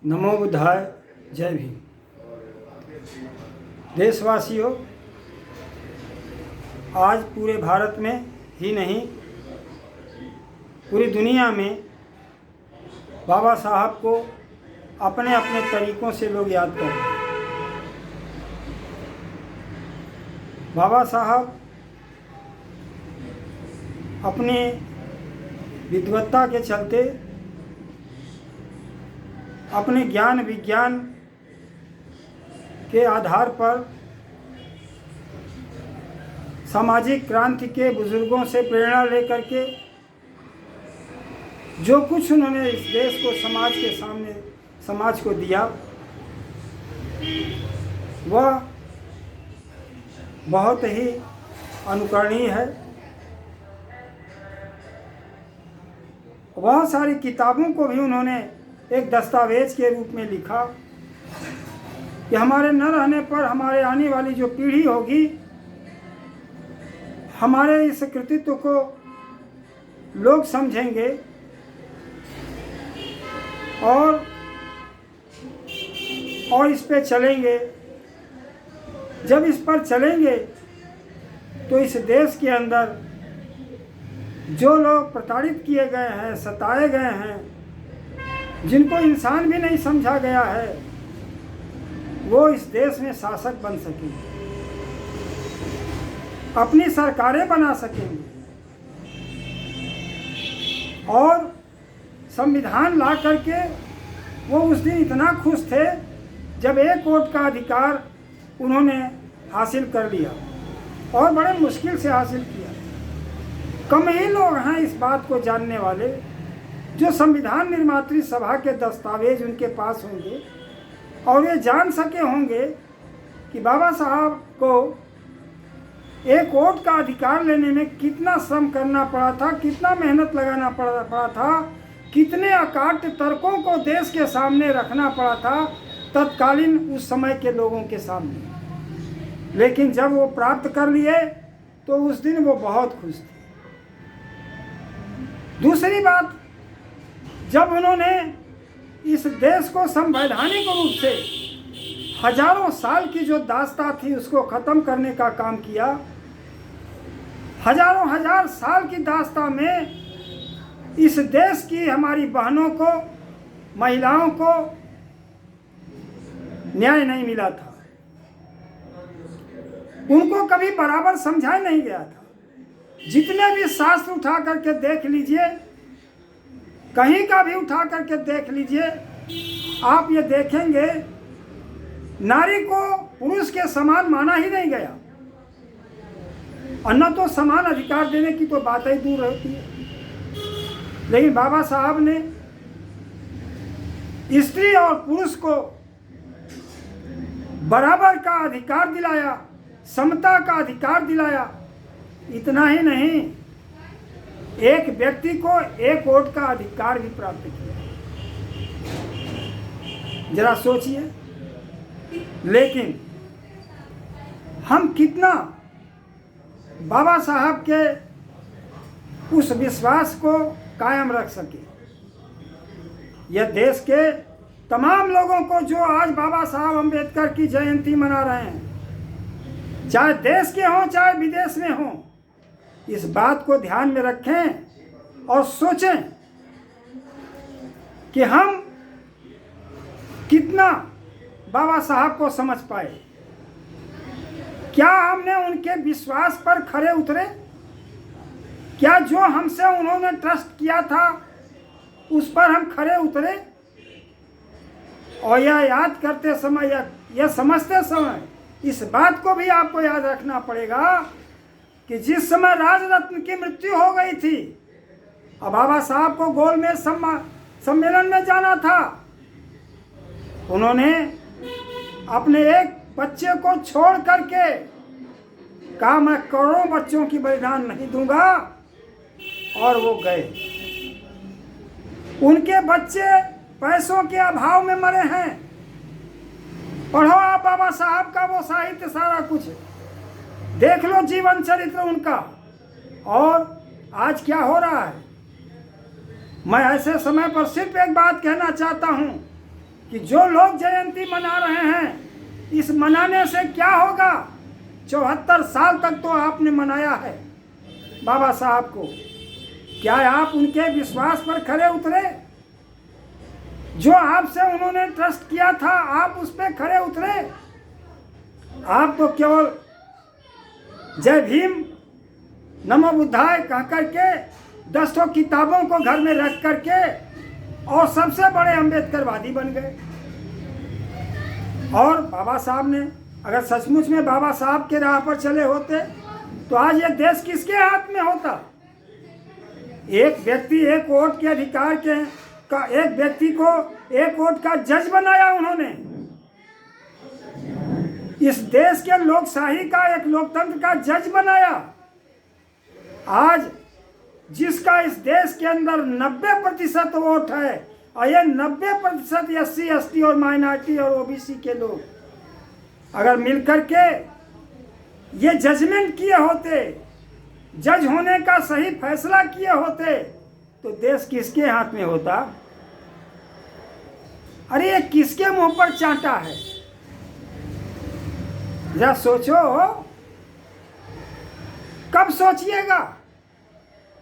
नमो बुद्धाय। जय भीम। देशवासियों, आज पूरे भारत में ही नहीं पूरी दुनिया में बाबा साहब को अपने अपने तरीक़ों से लोग याद कर रहे हैं। बाबा साहब अपनी विद्वत्ता के चलते, अपने ज्ञान विज्ञान के आधार पर सामाजिक क्रांति के बुजुर्गों से प्रेरणा लेकर के जो कुछ उन्होंने इस देश को, समाज के सामने, समाज को दिया, वह बहुत ही अनुकरणीय है। बहुत सारी किताबों को भी उन्होंने एक दस्तावेज के रूप में लिखा कि हमारे न रहने पर हमारे आने वाली जो पीढ़ी होगी, हमारे इस कृतित्व को लोग समझेंगे और इस पे चलेंगे। जब इस पर चलेंगे तो इस देश के अंदर जो लोग प्रताड़ित किए गए हैं, सताए गए हैं, जिनको इंसान भी नहीं समझा गया है, वो इस देश में शासक बन सकेंगे, अपनी सरकारें बना सकेंगे और संविधान ला करके वो उस दिन इतना खुश थे जब एक वोट का अधिकार उन्होंने हासिल कर लिया और बड़े मुश्किल से हासिल किया। कम ही लोग हैं इस बात को जानने वाले जो संविधान निर्मात्री सभा के दस्तावेज उनके पास होंगे और ये जान सके होंगे कि बाबा साहब को एक वोट का अधिकार लेने में कितना श्रम करना पड़ा था, कितना मेहनत लगाना पड़ा था, कितने अकाट्य तर्कों को देश के सामने रखना पड़ा था तत्कालीन उस समय के लोगों के सामने। लेकिन जब वो प्राप्त कर लिए तो उस दिन वो बहुत खुश थे। दूसरी बात, जब उन्होंने इस देश को संवैधानिक रूप से हजारों साल की जो दास्तां थी उसको ख़त्म करने का काम किया, हजार साल की दास्तां में इस देश की हमारी बहनों को, महिलाओं को न्याय नहीं मिला था, उनको कभी बराबर समझाया नहीं गया था। जितने भी शास्त्र उठा करके देख लीजिए, कहीं का भी उठा करके देख लीजिए, आप ये देखेंगे नारी को पुरुष के समान माना ही नहीं गया। और न तो समान अधिकार देने की तो बात ही दूर रहती है। लेकिन बाबा साहब ने स्त्री और पुरुष को बराबर का अधिकार दिलाया, समता का अधिकार दिलाया। इतना ही नहीं, एक व्यक्ति को एक वोट का अधिकार भी प्राप्त किया। जरा सोचिए। लेकिन हम कितना बाबा साहब के उस विश्वास को कायम रख सके। यह देश के तमाम लोगों को जो आज बाबा साहब अम्बेडकर की जयंती मना रहे हैं, चाहे देश के हों चाहे विदेश में हों, इस बात को ध्यान में रखें और सोचें कि हम कितना बाबा साहब को समझ पाए। क्या हमने उनके विश्वास पर खरे उतरे? क्या जो हमसे उन्होंने ट्रस्ट किया था उस पर हम खरे उतरे? और यह याद करते समय, यह समझते समय इस बात को भी आपको याद रखना पड़ेगा कि जिस समय राजरत्न की मृत्यु हो गई थी और बाबा साहब को गोलमेज सम्मेलन में जाना था, उन्होंने अपने एक बच्चे को छोड़ करके कहा, मैं करोड़ों बच्चों की बलिदान नहीं दूंगा, और वो गए। उनके बच्चे पैसों के अभाव में मरे हैं। पढ़ो आप बाबा साहब का वो साहित्य, सारा कुछ देख लो, जीवन चरित्र उनका। और आज क्या हो रहा है? मैं ऐसे समय पर सिर्फ एक बात कहना चाहता हूं कि जो लोग जयंती मना रहे हैं, इस मनाने से क्या होगा। 74 साल तक तो आपने मनाया है बाबा साहब को, क्या आप उनके विश्वास पर खरे उतरे? जो आपसे उन्होंने ट्रस्ट किया था, आप उस पर खरे उतरे? आप तो केवल जय भीम नमो बुद्धाय कह करके 10 किताबों को घर में रख करके और सबसे बड़े अम्बेडकरवादी बन गए। और बाबा साहब ने अगर सचमुच में बाबा साहब के राह पर चले होते तो आज ये देश किसके हाथ में होता? एक व्यक्ति एक वोट के अधिकार का एक व्यक्ति को एक वोट का जज बनाया उन्होंने। इस देश के लोकशाही का, एक लोकतंत्र का जज बनाया। आज जिसका इस देश के अंदर 90% वोट है और ये 90% SC ST और माइनॉरिटी और OBC के लोग अगर मिलकर के ये जजमेंट किए होते, जज होने का सही फैसला किए होते, तो देश किसके हाथ में होता? अरे ये किसके मुंह पर चांटा है? जरा सोचो, कब सोचिएगा?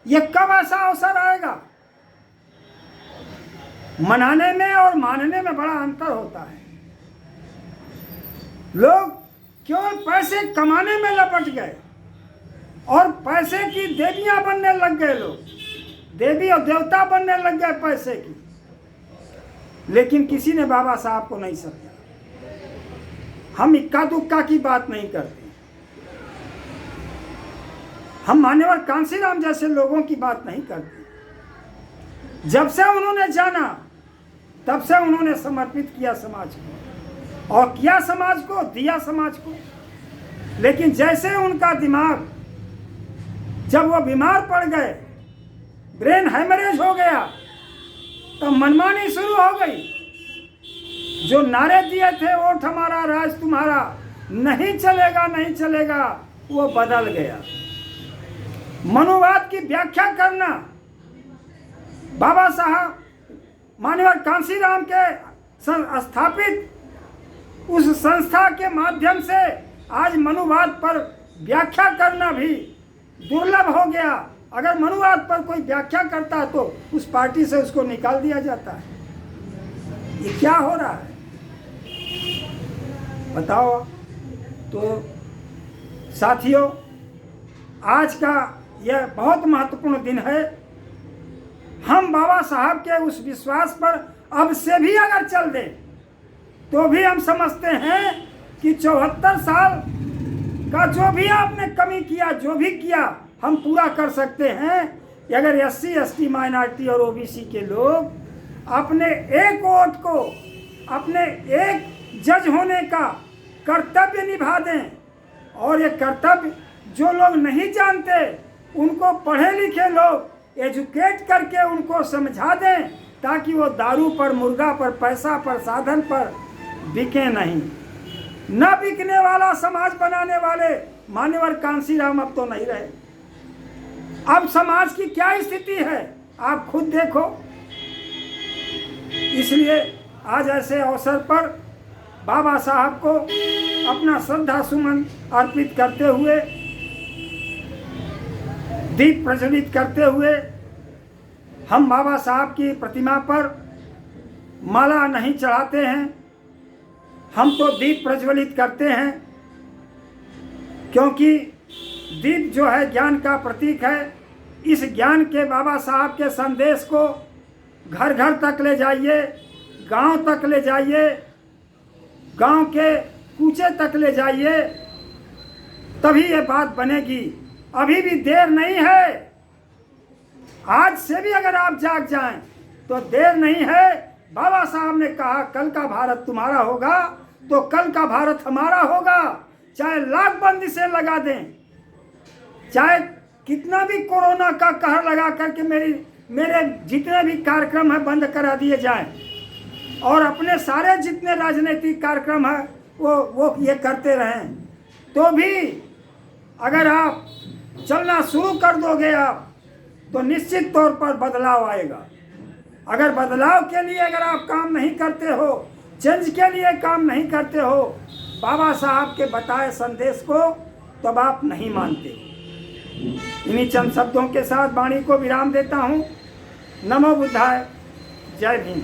ये कब ऐसा अवसर आएगा? मनाने में और मानने में बड़ा अंतर होता है। लोग केवल पैसे कमाने में लपट गए और पैसे की देवियां बनने लग गए। लोग देवी और देवता बनने लग गए पैसे की, लेकिन किसी ने बाबा साहब को नहीं समझा। हम इक्का दुक्का की बात नहीं करते, हम मान्यवर कांसीराम जैसे लोगों की बात नहीं करते। जब से उन्होंने जाना तब से उन्होंने समर्पित किया समाज को, और किया समाज को, दिया समाज को। लेकिन जैसे उनका दिमाग, जब वो बीमार पड़ गए, ब्रेन हेमरेज हो गया, तो मनमानी शुरू हो गई। जो नारे दिए थे वोट हमारा राज तुम्हारा, नहीं चलेगा नहीं चलेगा, वो बदल गया। मनुवाद की व्याख्या करना, बाबा साहब मान्यवर कांसीराम के स्थापित उस संस्था के माध्यम से आज मनुवाद पर व्याख्या करना भी दुर्लभ हो गया। अगर मनुवाद पर कोई व्याख्या करता है तो उस पार्टी से उसको निकाल दिया जाता है। ये क्या हो रहा है बताओ? तो साथियों, आज का यह बहुत महत्वपूर्ण दिन है। हम बाबा साहब के उस विश्वास पर अब से भी अगर चल दें तो भी हम समझते हैं कि 74 साल का जो भी आपने कमी किया, जो भी किया, हम पूरा कर सकते हैं। अगर SC ST माइनॉरिटी और OBC के लोग अपने एक वोट को, अपने एक जज होने का कर्तव्य निभा दें, और ये कर्तव्य जो लोग नहीं जानते उनको पढ़े लिखे लोग एजुकेट करके उनको समझा दें, ताकि वो दारू पर, मुर्गा पर, पैसा पर, साधन पर बिके नहीं। न बिकने वाला समाज बनाने वाले मान्यवर कांसीराम अब तो नहीं रहे। अब समाज की क्या स्थिति है आप खुद देखो। इसलिए आज ऐसे अवसर पर बाबा साहब को अपना श्रद्धा सुमन अर्पित करते हुए, दीप प्रज्वलित करते हुए, हम बाबा साहब की प्रतिमा पर माला नहीं चढ़ाते हैं, हम तो दीप प्रज्वलित करते हैं। क्योंकि दीप जो है ज्ञान का प्रतीक है। इस ज्ञान के, बाबा साहब के संदेश को घर घर तक ले जाइए, गांव तक ले जाइए, गांव के कूचे तक ले जाइए, तभी ये बात बनेगी। अभी भी देर नहीं है। आज से भी अगर आप जाग जाएं तो देर नहीं है। बाबा साहब ने कहा कल का भारत तुम्हारा होगा तो कल का भारत हमारा होगा। चाहे लाख बंदिशें लगा दें, चाहे कितना भी कोरोना का कहर लगा करके मेरे जितने भी कार्यक्रम है बंद करा दिए जाएं, और अपने सारे जितने राजनीतिक कार्यक्रम है वो ये करते रहें, तो भी अगर आप चलना शुरू कर दोगे आप, तो निश्चित तौर पर बदलाव आएगा। अगर बदलाव के लिए अगर आप काम नहीं करते हो चेंज के लिए काम नहीं करते हो, बाबा साहब के बताए संदेश को, तब आप नहीं मानते। इन्हीं चंद शब्दों के साथ वाणी को विराम देता हूँ। नमो बुद्धाय। जय भीम।